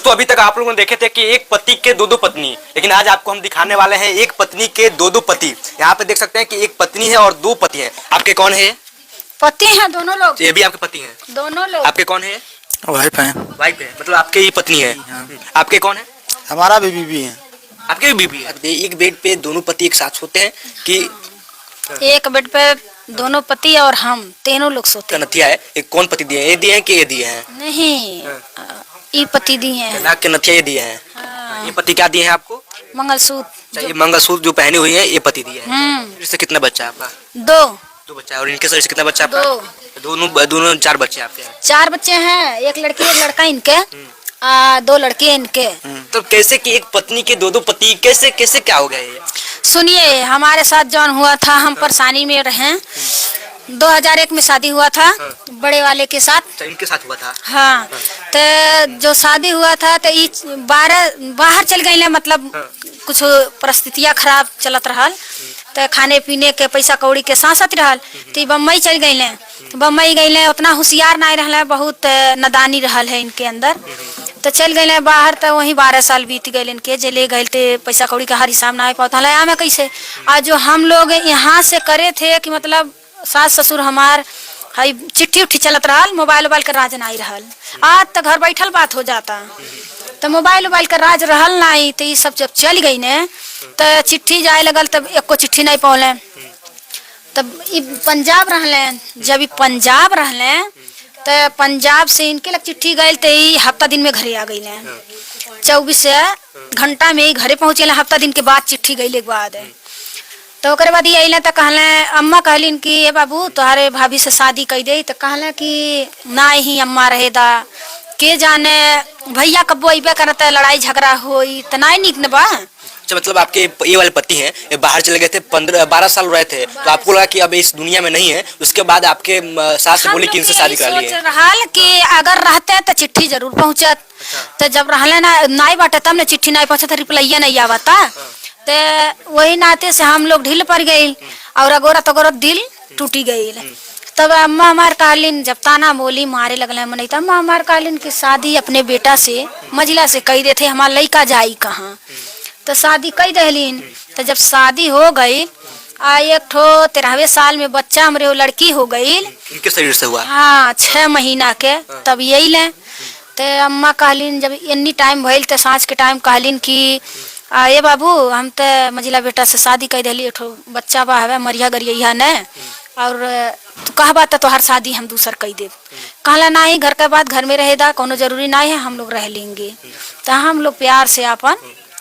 दोस्तों अभी तक आप लोगों ने देखे थे कि एक पति के दो पत्नी, लेकिन आज आपको हम दिखाने वाले हैं एक पत्नी के दो पति। यहाँ पे देख सकते हैं कि एक पत्नी है और दो पति हैं। आपके कौन है? पति हैं दोनों लोग। ये भी आपके पति हैं? दोनों लोग। आपके कौन है? वाइफ है। वाइफ है, मतलब आपके ही पत्नी है। आपके कौन है? हमारा भी बीबी है। आपके भी बीबी है। एक बेड पे दोनों पति एक साथ सोते हैं कि एक बेड पे दोनों पति और हम तीनों लोग सोते हैं। नथिया है। एक कौन पति दिए हैं? ये दिए हैं कि ये दिए हैं? नहीं, ये पति दिए हैं। नाक के नथिया ये दिए हैं। हाँ। ये पति क्या दिए हैं आपको? मंगलसूत्र। ये मंगलसूत्र जो पहनी हुई है ये पति दिए हैं। इससे कितना बच्चा है आपका? दो बच्चा है। और इनके शरीर से कितना बच्चा आपका? दो। दोनों 4 बच्चे आपके हैं। 4 बच्चे हैं, एक लड़की एक लड़का इनके। 2 लड़के इनके। तो कैसे कि एक पत्नी के दो पति कैसे कैसे क्या हो गया ये? सुनिए, हमारे साथ जौन हुआ था, हम परेशानी में रहे। 2001 में शादी हुआ था बड़े वाले के साथ। इनके साथ हुआ था? हाँ। तो जो शादी हुआ था तो बाहर चल गए, मतलब कुछ परिस्थितियाँ खराब चलत रहल, तो खाने पीने के पैसा कौड़ी के साथ साथ रहल। तो बम्बई चल गए। बम्बई गए, उतना होशियार नहीं रहल, बहुत नादानी रहल है इनके अंदर। तो चल गए बाहर, तो वहीं 12 साल बीत गए इनके। जेले गए थे, पैसा कौड़ी का हर हिसाब ना पाता हमें कैसे। आज जो हम लोग यहाँ से करे थे कि मतलब सास ससुर हमार हई चिट्ठी उट्ठी चलत रहल, मोबाइल का राज नहीं रहल। आज तो घर बैठल बात हो जाता, तो मोबाइल का राज रहल नहीं। तो ये सब जब चल गई ने तो चिट्ठी जाए लगल, तब एको चिट्ठी नहीं पहुँचे। तब पंजाब रहले, जब ये पंजाब रहले तो पंजाब से इनके लग चिट्ठी गए, तो हफ्ता दिन में घरे आ गई। 24 घंटा में ही घरे पहुँचे। हफ्ता दिन के बाद चिट्ठी गई के बाद तो ओकरे बाद ये तो कहले, अम्मा कहलिन कि ए बाबू तुम्हारे भाभी से शादी कर दे। तो कहले कि ना ही अम्मा रहे दा, के जाने भैया कब्बो अबे करता है, लड़ाई झगड़ा होई तो नहीं निक न बा। अच्छा, मतलब आपके ये वाले पति हैं, ये बाहर चले गए थे, 12 साल रहे थे, तो आपको लगा कि अब इस दुनिया में नहीं है। उसके बाद आपके सास बोली कि इनसे शादी कर ली है। रहल कि अगर रहते तो चिट्ठी जरूर पहुँचत। तो जब रहले ना नहीं बाटे, तब ने चिट्ठी नहीं पहुँचत, रिप्लाइया नहीं आवता। तो वही नाते से हम लोग ढील पड़ गई और अगोरत दिल टूटी गई। तब अम्मा हमार कहलिन, जब ताना बोली मारे लगल मन, तब अम्मा हमार कहलिन कि शादी अपने बेटा से मजिला से कही देते, हमारा लड़का जाई कहाँ। तो शादी कही दहलीन। तो जब शादी हो गई, एक ठो 13वें साल में बच्चा हमरे वो लड़की हो गई। इनके शरीर से हुआ? हाँ, 6 महीना के। तब यही ले तो अम्मा कहलिन, जब इन्नी टाइम भइल तो सांझ के टाइम कहलिन कि ये बाबू हम तो मजिला बेटा से शादी कर दिली, ठो बच्चा बा है, मरिया गरिया ने, और तू कह बात तो हर शादी हम दूसर कह दे। कहला नहीं, घर के बाद घर में रहेगा, कोनो जरूरी नहीं है, हम लोग रह लेंगे। तो हम लोग प्यार से अपन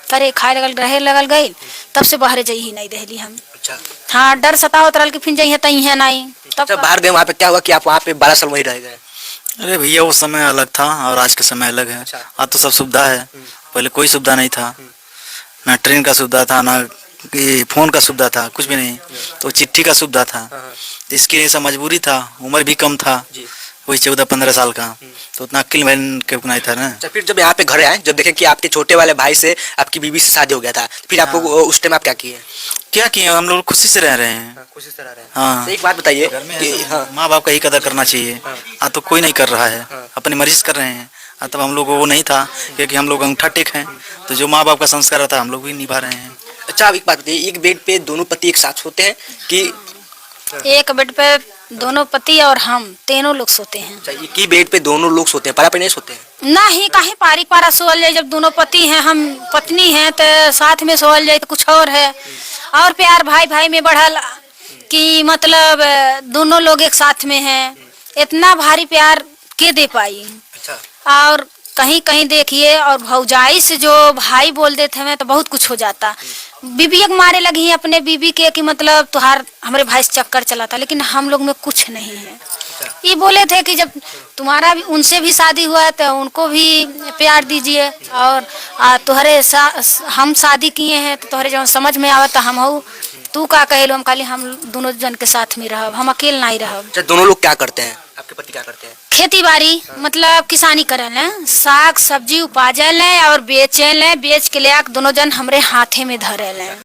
करे खाए लगल रहे लगल गई। तब से बाहर जाइ ही नहीं दहली हम। अच्छा। हाँ, डर सतावत रहल कि फिर जाइ तही है नहीं। तब बाहर गए, वहाँ पे क्या हुआ कि आप वहाँ पे 12 साल वहीं रह गए? अरे भैया, वो समय अलग था और आज का समय अलग है। आज तो सब सुविधा है, पहले कोई सुविधा नहीं था। ना ट्रेन का सुविधा था, ना फोन का सुविधा था, कुछ भी नहीं। तो चिट्ठी का सुविधा था। इसके लिए सब मजबूरी था, उम्र भी कम था, वही 14-15 साल का, तो उतना अक्ल बहन के नहीं था ना। फिर जब यहाँ पे घर आए, जब देखे कि आपके छोटे वाले भाई से आपकी बीवी से शादी हो गया था, फिर आपको उस टाइम आप क्या किए? क्या किए, हम लोग खुशी से रह रहे हैं। खुशी से रह रहे हैं। हाँ। तो एक बात बताइए कि माँ बाप का ही कदर करना चाहिए। तो कोई नहीं कर रहा है, अपनी मर्जी से कर रहे हैं। तब हम लोग को वो नहीं था, क्योंकि हम लोग अंगूठा टेक हैं, तो जो माँ बाप का संस्कार था हम लोग भी निभा रहे हैं। अच्छा, अब एक बात बताइए, एक बेड पे दोनों पति एक साथ सोते हैं कि? एक बेड पे दोनों पति और हम तीनों लोग सोते हैं। अच्छा, एक ही बेड पे दोनों लोग सोते हैं, पारा पे नहीं सोते हैं? नहीं, कहीं पारिक पारा सोल जाए। जब दोनों पति हैं, हम पत्नी हैं, तो साथ में सोल जाए तो कुछ और है। और प्यार भाई भाई में बढ़ल कि मतलब दोनों लोग एक साथ में हैं, इतना भारी प्यार के दे पाई। अच्छा। और कहीं कहीं देखिए, और भौजाई से जो भाई बोल देते हैं तो बहुत कुछ हो जाता। बीबी एक मारे लगी है अपने बीबी के कि मतलब तुहार हमारे भाई से चक्कर चला था, लेकिन हम लोग में कुछ नहीं है। ये बोले थे कि जब तुम्हारा भी उनसे भी शादी हुआ है तो उनको भी प्यार दीजिए, और तुम्हारे हम शादी किए हैं तो तुम्हारे जब समझ में आवत हम हो तू का कहे लो। हम खाली हम दोनों जन के साथ में रहब, हम अकेले नहीं रहब। अच्छा, दोनों लोग क्या करते हैं? आपके पति क्या करते हैं? खेती बाड़ी, मतलब किसानी करल है, साग सब्जी उपाजल है और बेचल है। बेच के ले दोनों जन हमरे हाथे में धरल है।